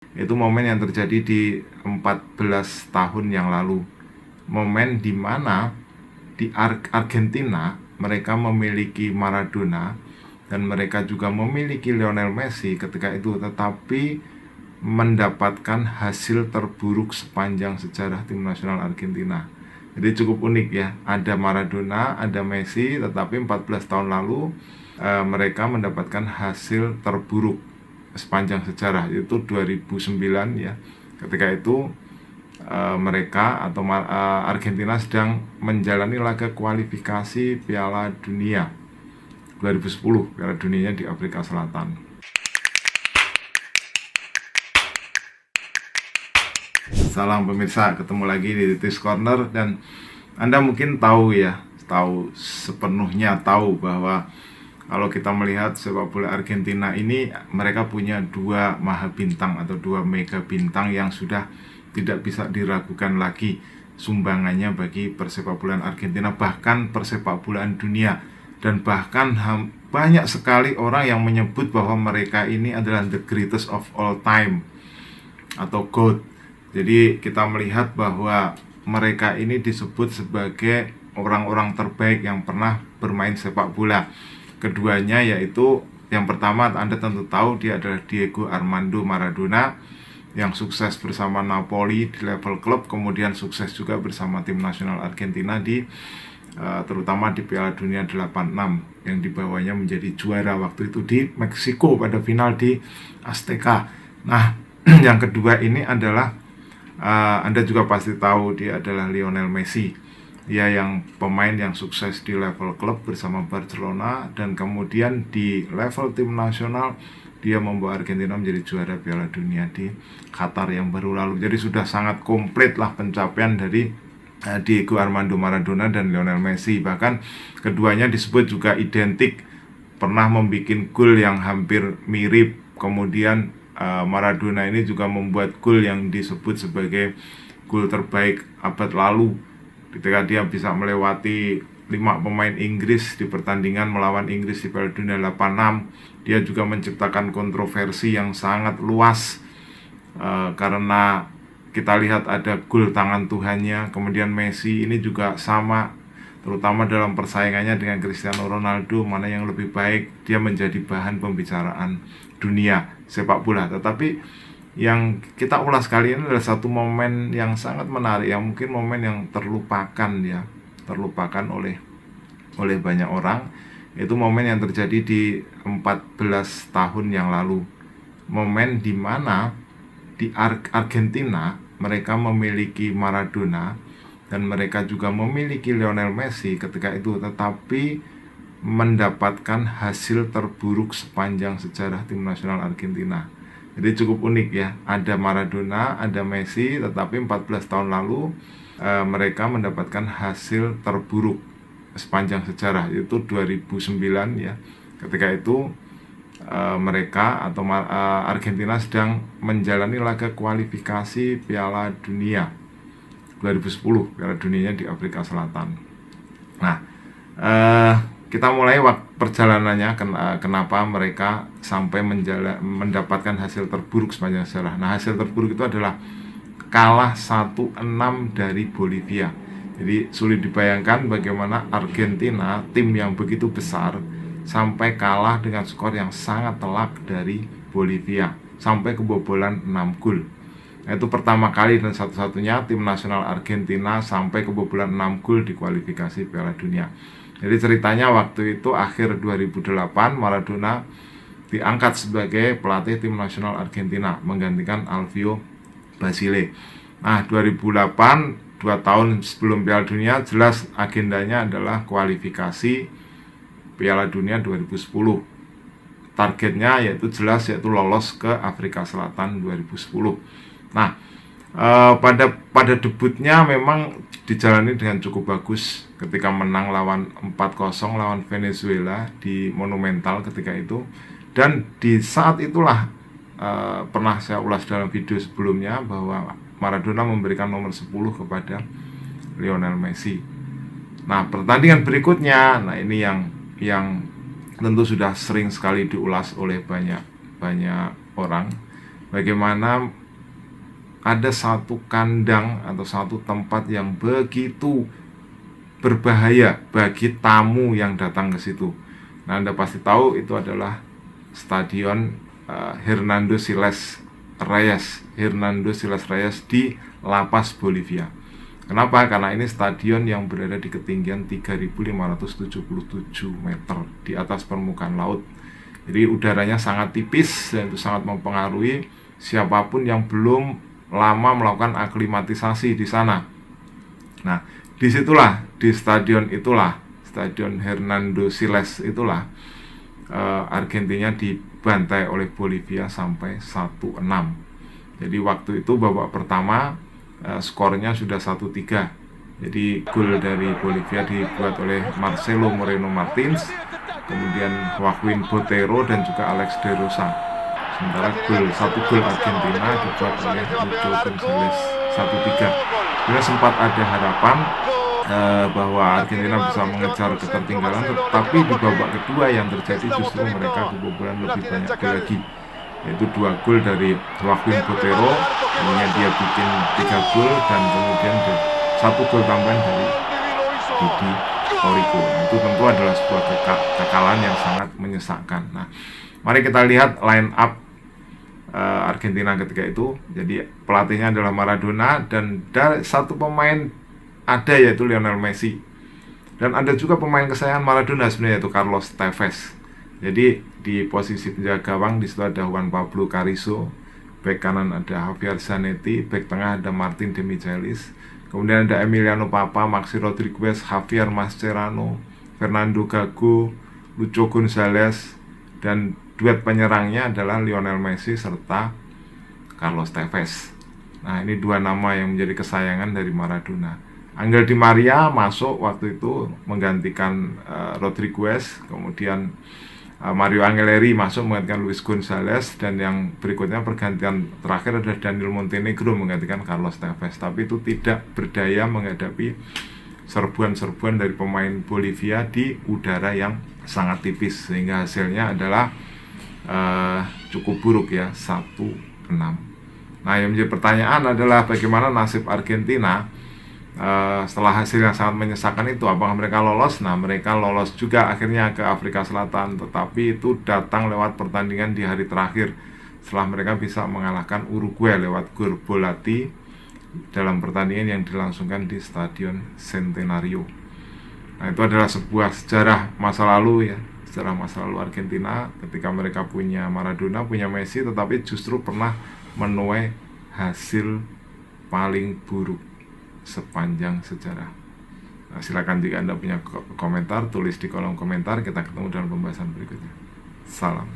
Itu momen yang terjadi di 14 tahun yang lalu. Momen di mana di Argentina mereka memiliki Maradona dan mereka juga memiliki Lionel Messi ketika itu, tetapi mendapatkan hasil terburuk sepanjang sejarah tim nasional Argentina. Jadi cukup unik ya, ada Maradona, ada Messi, tetapi 14 tahun lalu mereka mendapatkan hasil terburuk sepanjang sejarah, yaitu 2009 ya. Ketika itu mereka atau Argentina sedang menjalani laga kualifikasi Piala Dunia 2010, Piala Dunianya di Afrika Selatan. Salam pemirsa, ketemu lagi di Titis Corner. Dan Anda mungkin tahu ya, sepenuhnya tahu bahwa kalau kita melihat sepak bola Argentina ini, mereka punya dua maha bintang atau dua mega bintang yang sudah tidak bisa diragukan lagi sumbangannya bagi persepak bolaan Argentina, bahkan persepak bolaan dunia. Dan bahkan banyak sekali orang yang menyebut bahwa mereka ini adalah the greatest of all time atau GOAT. Jadi kita melihat bahwa mereka ini disebut sebagai orang-orang terbaik yang pernah bermain sepak bola. Keduanya yaitu, yang pertama Anda tentu tahu, dia adalah Diego Armando Maradona yang sukses bersama Napoli di level klub, kemudian sukses juga bersama tim nasional Argentina di terutama di Piala Dunia 86 yang dibawanya menjadi juara waktu itu di Meksiko pada final di Azteca. Nah, yang kedua ini adalah Anda juga pasti tahu, dia adalah Lionel Messi. Dia yang pemain yang sukses di level klub bersama Barcelona, dan kemudian di level tim nasional dia membawa Argentina menjadi juara Piala Dunia di Qatar yang baru lalu. Jadi sudah sangat komplit lah pencapaian dari Diego Armando Maradona dan Lionel Messi. Bahkan keduanya disebut juga identik, pernah membuat gol yang hampir mirip. Kemudian Maradona ini juga membuat gol yang disebut sebagai gol terbaik abad lalu, ketika dia bisa melewati 5 pemain Inggris di pertandingan melawan Inggris di Piala Dunia 86. Dia juga menciptakan kontroversi yang sangat luas karena kita lihat ada gol tangan Tuhannya. Kemudian Messi ini juga sama, terutama dalam persaingannya dengan Cristiano Ronaldo, mana yang lebih baik. Dia menjadi bahan pembicaraan dunia sepak bola. Tetapi yang kita ulas kali ini adalah satu momen yang sangat menarik, yang mungkin momen yang terlupakan oleh banyak orang. Itu momen yang terjadi di 14 tahun yang lalu. Momen di mana di Argentina mereka memiliki Maradona dan mereka juga memiliki Lionel Messi ketika itu, tetapi mendapatkan hasil terburuk sepanjang sejarah tim nasional Argentina. Jadi cukup unik ya, ada Maradona, ada Messi, tetapi 14 tahun lalu mereka mendapatkan hasil terburuk sepanjang sejarah, yaitu 2009 ya. Ketika itu mereka atau Argentina sedang menjalani laga kualifikasi Piala Dunia 2010, Piala Dunianya di Afrika Selatan. Nah, kita mulai perjalanannya, kenapa mereka sampai mendapatkan hasil terburuk sepanjang sejarah. Nah, hasil terburuk itu adalah kalah 1-6 dari Bolivia. Jadi sulit dibayangkan bagaimana Argentina, tim yang begitu besar, sampai kalah dengan skor yang sangat telak dari Bolivia, sampai kebobolan 6 gol. Nah, itu pertama kali dan satu-satunya tim nasional Argentina sampai kebobolan 6 gol di kualifikasi Piala Dunia. Jadi ceritanya waktu itu akhir 2008 Maradona diangkat sebagai pelatih tim nasional Argentina menggantikan Alvio Basile. Nah, 2008, 2 tahun sebelum Piala Dunia, jelas agendanya adalah kualifikasi Piala Dunia 2010. Targetnya yaitu lolos ke Afrika Selatan 2010. Nah, pada debutnya memang dijalani dengan cukup bagus ketika menang lawan 4-0 lawan Venezuela di Monumental ketika itu. Dan di saat itulah pernah saya ulas dalam video sebelumnya bahwa Maradona memberikan nomor 10 kepada Lionel Messi. Nah, pertandingan berikutnya, nah ini yang tentu sudah sering sekali diulas oleh banyak orang, bagaimana ada satu kandang atau satu tempat yang begitu berbahaya bagi tamu yang datang ke situ. Nah, Anda pasti tahu itu adalah Stadion Hernando Siles Reyes di La Paz, Bolivia. Kenapa? Karena ini stadion yang berada di ketinggian 3.577 meter di atas permukaan laut. Jadi udaranya sangat tipis dan itu sangat mempengaruhi siapapun yang belum lama melakukan aklimatisasi di sana. Nah, disitulah, di stadion itulah, Stadion Hernando Siles itulah, Argentina dibantai oleh Bolivia sampai 1-6. Jadi waktu itu babak pertama skornya sudah 1-3. Jadi gol dari Bolivia dibuat oleh Marcelo Moreno Martins, kemudian Joaquin Botero dan juga Alex de Rosa. Sementara satu gol Argentina dibuat oleh Lucho Gonzalez 1-3. Jadi sempat ada harapan bahwa Argentina bisa mengejar ketertinggalan, tetapi di babak kedua yang terjadi justru mereka kebobolan lebih banyak gol lagi, yaitu 2 gol dari Joaquin Botero, kemudian dia bikin 3 gol, dan kemudian 1 gol tambahan dari Didi Torrico. Itu tentu adalah sebuah kekalahan yang sangat menyesakkan. Nah, mari kita lihat line up Argentina ketika itu. Jadi pelatihnya adalah Maradona, dan dari satu pemain ada, yaitu Lionel Messi, dan ada juga pemain kesayangan Maradona sebenarnya, yaitu Carlos Tevez. Jadi di posisi penjaga gawang di situ ada Juan Pablo Carrizo, bek kanan ada Javier Zanetti, bek tengah ada Martin de Michelis, kemudian ada Emiliano Papa, Maxi Rodriguez, Javier Mascherano, Fernando Gago, Lucho Gonzalez, dan duet penyerangnya adalah Lionel Messi serta Carlos Tevez. Nah, ini 2 nama yang menjadi kesayangan dari Maradona. Angel Di Maria masuk waktu itu menggantikan Rodriguez, kemudian Mario Angeleri masuk menggantikan Luis Gonzalez, dan yang berikutnya pergantian terakhir adalah Daniel Montenegro menggantikan Carlos Tevez. Tapi itu tidak berdaya menghadapi serbuan-serbuan dari pemain Bolivia di udara yang sangat tipis, sehingga hasilnya adalah cukup buruk ya, 1-6. Nah, yang menjadi pertanyaan adalah bagaimana nasib Argentina setelah hasil yang sangat menyesakan itu. Apakah mereka lolos? Nah, mereka lolos juga akhirnya ke Afrika Selatan, tetapi itu datang lewat pertandingan di hari terakhir setelah mereka bisa mengalahkan Uruguay lewat gol Bolatti dalam pertandingan yang dilangsungkan di Stadion Centenario. Nah, itu adalah sebuah sejarah masa lalu ya, sejarah masa lalu Argentina ketika mereka punya Maradona, punya Messi, tetapi justru pernah menuai hasil paling buruk sepanjang sejarah. Nah, silakan jika Anda punya komentar, tulis di kolom komentar. Kita ketemu dalam pembahasan berikutnya. Salam.